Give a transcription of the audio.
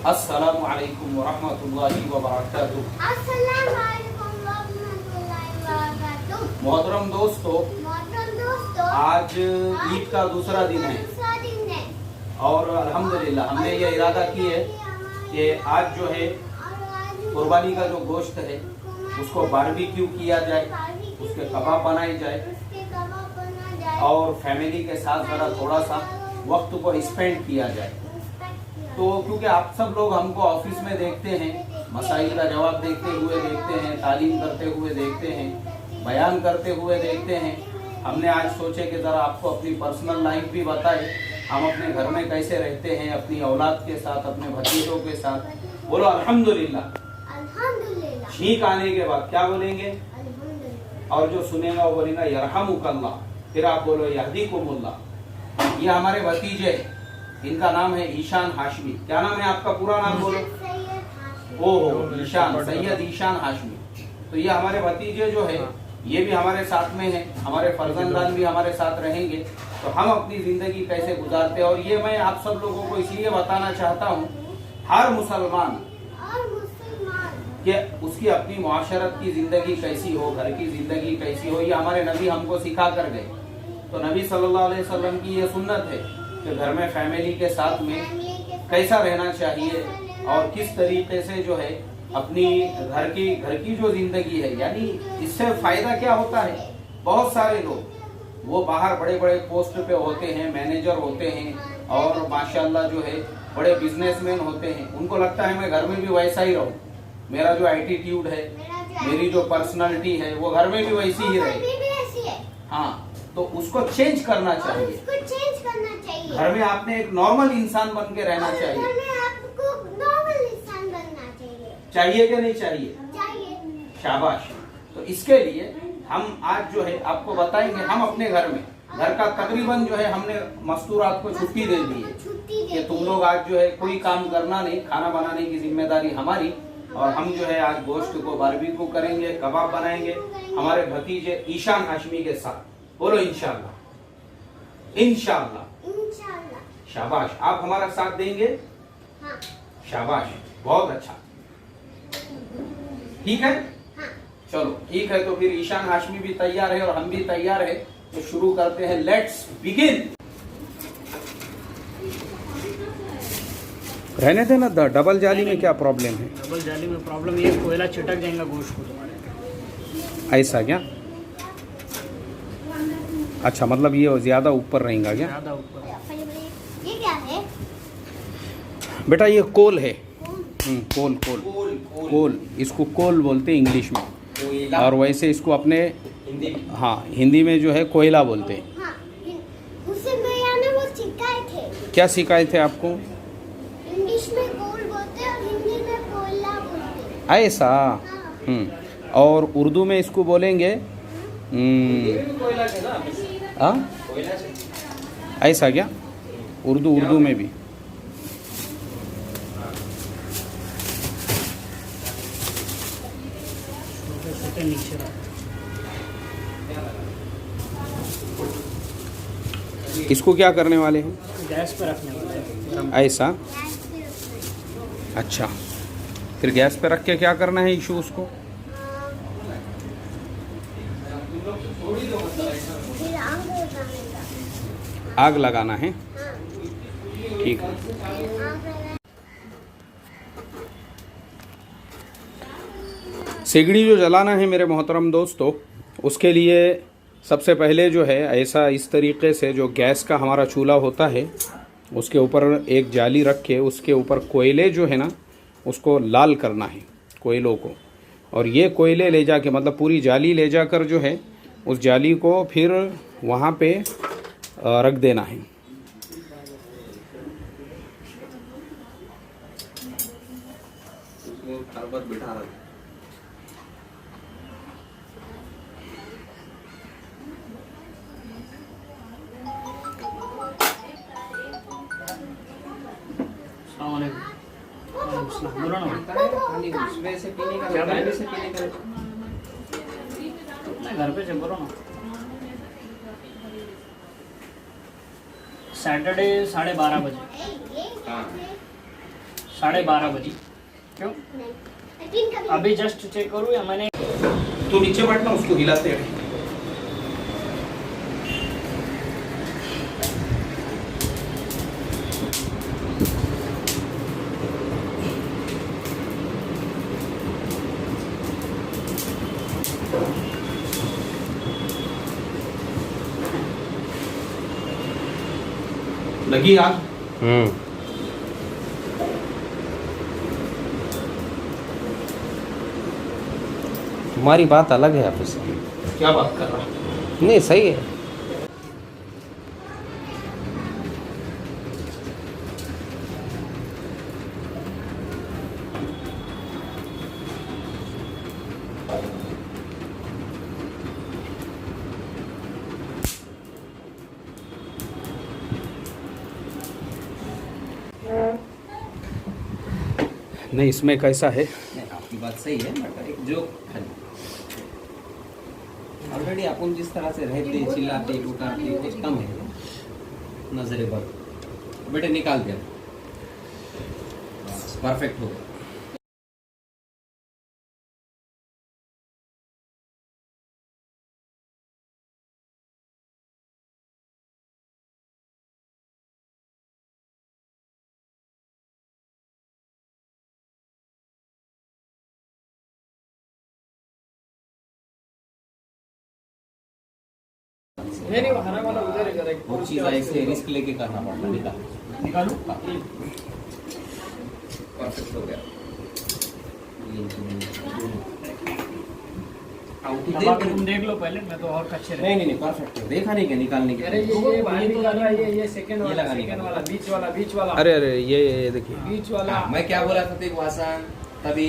अस्सलामु अलैकुम वरहमतुल्लाहि वबरकातुहू। अस्सलामु अलैकुम वरहमतुल्लाहि वबरकातुहू। मोहतरम दोस्तों, आज ईद का दूसरा दिन है और अल्हम्दुलिल्लाह हमने ये इरादा की है कि आज जो है कुर्बानी का जो गोश्त है उसको बारबेक्यू किया जाए, उसके कबाब बनाए जाए और फैमिली के साथ ज़रा थोड़ा सा वक्त को स्पेंड किया जाए। तो क्योंकि आप सब लोग हमको ऑफिस में देखते हैं, मसाइल का जवाब देते हुए देखते हैं, तालीम करते हुए देखते हैं, बयान करते हुए देखते हैं। हमने आज सोचे कि ज़रा आपको अपनी पर्सनल लाइफ भी बताएं, हम अपने घर में कैसे रहते हैं, अपनी औलाद के साथ, अपने भतीजों के साथ। बोलो अल्हम्दुलिल्लाह। छींक आने के बाद क्या बोलेंगे? और जो सुनेगा वो बोलेगा यरहमुकल्लाह। फिर आप बोलो यहदीकुमुल्लाह। ये हमारे भतीजे, इनका नाम है ईशान हाशमी। क्या नाम है आपका? पूरा नाम बोलो। ओहो, ईशान, सैयद ईशान हाशमी। तो ये हमारे भतीजे जो है ये भी हमारे साथ में है, हमारे फर्जंदान भी हमारे साथ रहेंगे। तो हम अपनी जिंदगी कैसे गुजारते हैं, और ये मैं आप सब लोगों को इसलिए बताना चाहता हूँ, हर मुसलमान कि उसकी अपनी मुआशरत की जिंदगी कैसी हो, घर की जिंदगी कैसी हो, ये हमारे नबी हमको सिखा कर गए। तो नबी सल्लल्लाहु अलैहि वसल्लम की ये सुन्नत है कि घर में फैमिली के साथ में कैसा रहना चाहिए और किस तरीके से जो है अपनी घर की जो जिंदगी है, यानी इससे फायदा क्या होता है। बहुत सारे लोग वो बाहर बड़े बड़े पोस्ट पे होते हैं, मैनेजर होते हैं और माशाल्लाह जो है बड़े बिजनेसमैन होते हैं। उनको लगता है मैं घर में भी वैसा ही रहूं, मेरा जो एटीट्यूड है, मेरी जो पर्सनालिटी है वो घर में भी वैसी ही रहे। हाँ, तो उसको चेंज करना चाहिए। घर में आपने एक नॉर्मल इंसान बन के रहना चाहिए। चाहिए कि नहीं चाहिए? शाबाश। तो इसके लिए हम आज जो है आपको बताएंगे, हम अपने घर में, घर का तकरीबन जो है हमने मस्तूरात को छुट्टी दे दी है कि तुम लोग आज जो है कोई काम करना नहीं, खाना बनाने की जिम्मेदारी हमारी। और हम जो है आज गोश्त को बारबेक्यू करेंगे, कबाब बनाएंगे हमारे भतीजे ईशान हाशमी के साथ। बोलो इंशाअल्लाह। इंशाअल्लाह। शाबाश। आप हमारा साथ देंगे? हाँ। शाबाश, बहुत अच्छा। ठीक है? हाँ। चलो ठीक है, तो फिर ईशान हाशमी भी तैयार है और हम भी तैयार है, तो शुरू करते हैं। Let's begin. रहने देना। डबल जाली में क्या प्रॉब्लम है? डबल जाली में प्रॉब्लम ये कोयला चिटक जाएगा गोश्त को तुम्हारे। ऐसा क्या? अच्छा, मतलब ये ज्यादा ऊपर रहेगा क्या? ज्यादा ऊपर। ये क्या है बेटा? ये कोल है। कोल कोल कोल, इसको कोल बोलते हैं इंग्लिश में, और वैसे इसको अपने हिंदी में जो है कोयला बोलते हैं। हाँ, उससे मैंने वो सिखाए थे। क्या सिखाए थे आपको? इंग्लिश में कोल बोलते हैं और हिंदी में कोयला बोलते हैं। ऐसा? हाँ। और उर्दू में इसको बोलेंगे ऐसा क्या? उर्दू में भी। इसको क्या करने वाले हैं? गैस पे रखने वाले हैं। ऐसा? अच्छा, फिर गैस पे रख के क्या करना है इशू? उसको आग लगाना है। ठीक है। सिगड़ी जो जलाना है मेरे मोहतरम दोस्तों, उसके लिए सबसे पहले जो है ऐसा इस तरीके से जो गैस का हमारा चूल्हा होता है उसके ऊपर एक जाली रख के उसके ऊपर कोयले जो है ना उसको लाल करना है, कोयलों को। और ये कोयले ले जाके, मतलब पूरी जाली ले जाकर जो है उस जाली को फिर वहाँ पे रख देना है। बोलो ना। घर पे से बोलो ना। सैटरडे 12:30 बजे। 12:30 बजे। क्यों? नहीं, लेकिन कभी अभी जस्ट चेक करूँ या मैंने तो नीचे बैठना, उसको हिलाते रहे। लगी आग? तुम्हारी बात अलग है आपस में। क्या बात कर रहा? नहीं सही है। नहीं, इसमें कैसा है? नहीं, आपकी बात सही है, बट एक जो ऑलरेडी अपन जिस तरह से रहते चिल्लाते टूटाते कुछ कम है नजरे पर। बेटे निकाल दिया, परफेक्ट हो गया। नहीं वो हरा वाला उधर है जरा। वो चीज़ ऐसे रिस्क लेके करना पड़ता। निकालूं? परफेक्ट हो गया। अब तुम देख लो पहले, मैं तो और कच्चे रहे। नहीं परफेक्ट है। देखा नहीं क्या निकालने के अरे ये बाहर निकाला, ये सेकंड वाला, लगाने सेकंड का। वाला, बीच वाला, बीच वाला, अरे ये देखिए। बीच वाला। मैं क्या बोला था तेरे को आसान तभी